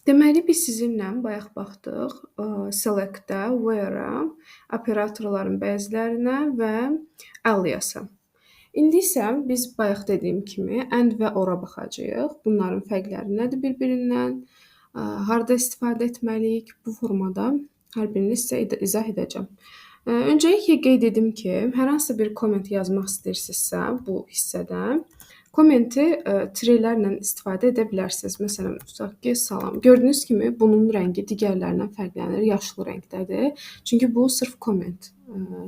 Deməli, biz sizinlə bayaq baxdıq, select-ə, where-ə, operatorların bəzilərinə və alias-a. İndi isə biz bayaq dediyim kimi and və or-a baxacağıq. Bunların fərqləri nədir bir-birindən? Harda istifadə etməliyik? Bu formada hər birini sizə izah edəcəm. Öncəliklə qeyd edim ki, hər hansısa bir komment yazmaq istəyirsinizsə bu hissədə, kommenti tirələrlə istifadə edə bilərsiniz. Məsələn, tutaq ki, salam. Gördüyünüz kimi bunun rəngi digərlərindən fərqlənir, yaşlı rəngdədir. Çünki bu sırf komment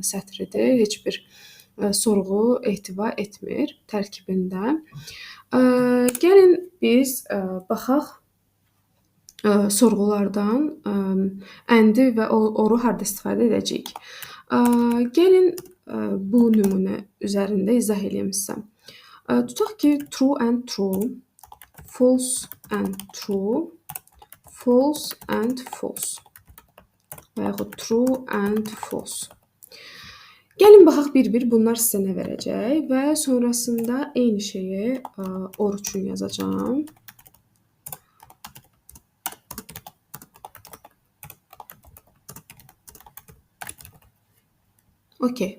sətridir, heç bir sorğu ehtiva etmir tərkibində. Gəlin biz baxaq sorğulardan and-i və or-u harda istifadə edəcəyik. Gəlin bu nümunə üzərində izah edeyim sizə. Tutaq ki, true and true, false and true, false and false və yaxud true and false. Gəlin baxaq bir-bir bunlar sizə nə verəcək və sonrasında eyni şeyi or üçün yazacağam. Okey.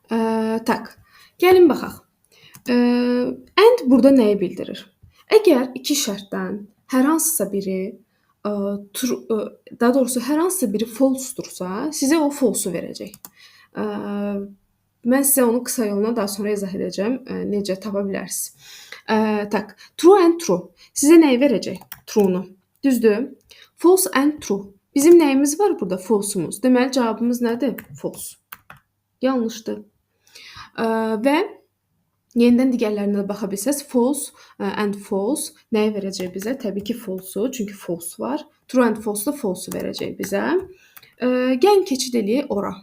Tak. Gəlin baxaq. And burada nəyi bildirir? Əgər iki şərtdən hər hansısa biri daha doğrusu hər hansısa biri false-dursa, sizə o false-u verəcək. Mən sizə onu qısa yoluna daha sonra izah edəcəm, necə tapa bilərsiniz. Tak. True and true. Sizə nəyi verəcək? True-nu. Düzdür? False and true. Bizim nəyimiz var burada? False-umuz. Deməli cavabımız nədir? False. Yanlışdır. Və yenidən digərlərinə də baxa bilsəz, false and false nəyi verəcək bizə? Təbii ki, false-u, çünki false var. True and false da false-u verəcək bizə. Gəlin keçid eləyək ora.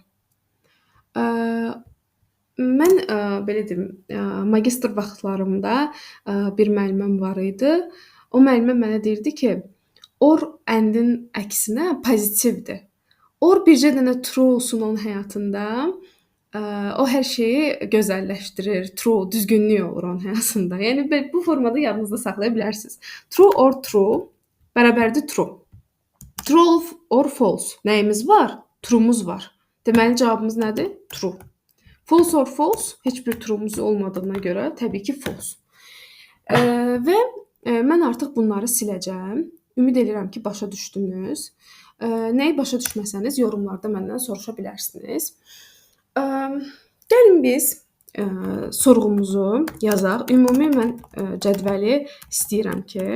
Mən belə deyim, magistr vaxtlarımda bir müəlliməm var idi. O müəllimə mənə deyirdi ki, or and-in əksinə pozitivdir. Or bircə dənə true olsun onun həyatında, o hər şeyi gözəlləşdirir, true, düzgünlük olur onun həyatında. Yəni bu formada yadınızda saxlaya bilərsiniz. True or true bərabərdir true. True or false. Nəyimiz var? True'muz var. Deməli cavabımız nədir? True. False or false? Heç bir true'muz olmadığına görə təbii ki, false. Və mən artıq bunları siləcəm. Ümid edirəm ki, başa düşdünüz. Nəyi başa düşməsəniz yorumlarda məndən soruşa bilərsiniz. Gəlin biz sorğumuzu yazaq. Ümumi mən cədvəli istəyirəm ki,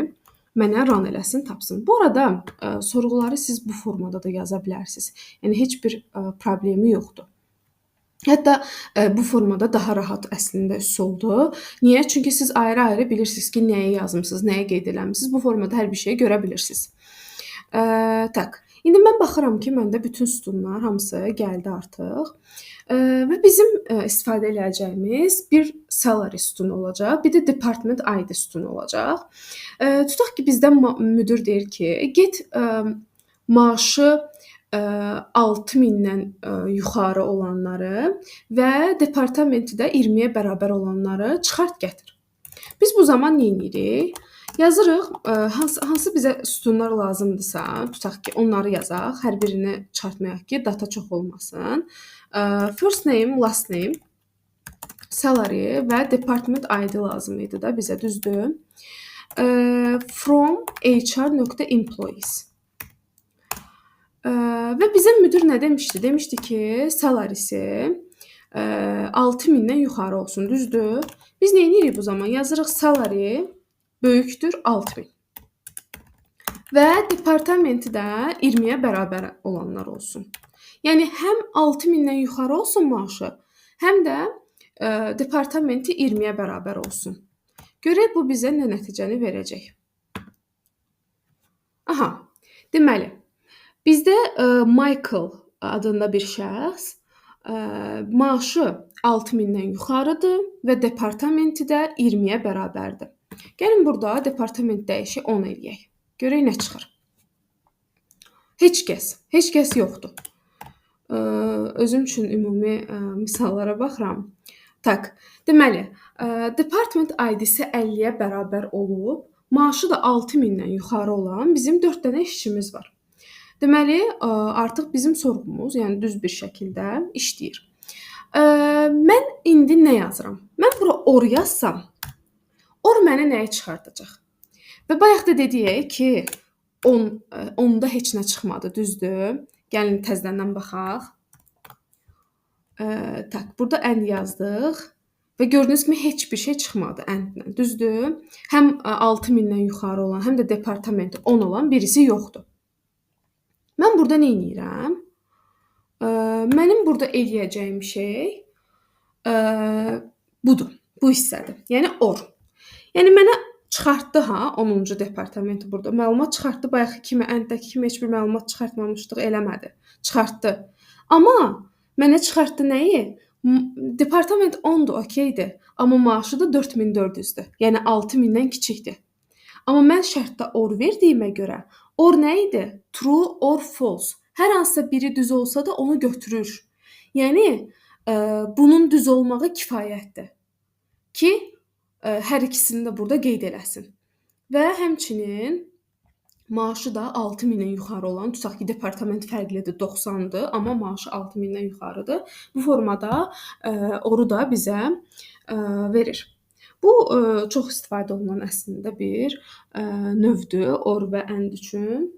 mənə run eləsin, tapsın. Bu arada sorğuları siz bu formada da yaza bilərsiniz. Yəni heç bir problemi yoxdur. Hətta bu formada daha rahat əslində üsuldur. Niyə? Çünki siz ayrı-ayrı bilirsiniz ki, nəyi yazmısınız, nəyi qeyd eləmisiniz. Bu formada hər bir şeyi görə bilirsiniz. Tak. İndi mən baxıram ki, məndə bütün sütunlar hamısı gəldi artıq. Və bizim istifadə edəcəyimiz bir salary sütunu olacaq, bir də department ID sütunu olacaq. Tutaq ki, bizdən müdir deyir ki, get maaşı 6.000-dən yuxarı olanları və departamenti də 20-yə bərabər olanları çıxart gətir. Biz bu zaman nə edirik? Yazırıq, hansı bizə sütunlar lazımdırsa, tutaq ki, onları yazaq, hər birini çıxartmayaq ki, data çox olmasın. First name, last name, salary və department ID lazım idi da bizə, düzdür? From HR.employees. Və bizə müdir nə demişdi? Demişdi ki, salarysi 6.000-dən yuxarı olsun, düzdür? Biz nə edirik bu zaman? Yazırıq salary böyükdür 6.000. Və departamenti də 20-yə bərabər olanlar olsun. Yəni, həm 6.000-dən yuxarı olsun maaşı, həm də departamenti 20-yə bərabər olsun. Görək, bu bizə nə nəticəni verəcək. Aha, deməli, bizdə Michael adında bir şəxs maaşı 6.000-dən yuxarıdır və departamenti də 20-yə bərabərdir. Gəlin burada departament dəyişi 10 eləyək. Görək nə çıxır. Heç kəs yoxdur. Özüm üçün ümumi misallara baxıram. Tak, deməli, department ID-si 50-yə bərabər olub, maaşı da 6000-dən yuxarı olan bizim 4 dənə işçimiz var. Deməli, artıq bizim sorğumuz, yəni düz bir şəkildə işləyir. Mən indi nə yazıram? Mən bura or yazsam, or mənə nəyi çıxardacaq? Və bayaq da dedik ki, 10-da heç nə çıxmadı, düzdür? Gəlin təzədən baxaq. Tak, burada and yazdıq və gördüyünüz kimi heç bir şey çıxmadı and-lə, düzdür? Həm 6000-dən yuxarı olan, həm də departamenti 10 olan birisi yoxdur. Mən burada nə edirəm? Mənim burada eləyəcəyim şey budur, bu hissədir. Yəni or. Yəni mənə çıxartdı 10-cu departamenti burada. Məlumat çıxartdı. Bayaqki kimi and-dəki kimi heç bir məlumat çıxartmamışdıq, eləmədi. Çıxartdı. Amma mənə çıxartdı nəyi? Departament 10-dur, okeydir. Amma maaşı da 4400-dür. Yəni 6000-dən kiçikdir. Amma mən şərtdə or verdiyimə görə or nə idi? True or false. Hər hansısa biri düz olsa da onu götürür. Yəni bunun düz olmağı kifayətdir ki, hər ikisini də burada qeyd eləsin. Və həmçinin maaşı da 6000-dən yuxarı olan, tutaq ki, departament fərqlidir, 90-dır, amma maaşı 6000-dən yuxarıdır. Bu formada oru da bizə verir. Bu çox istifadə olunan əslində bir növdür or və and üçün.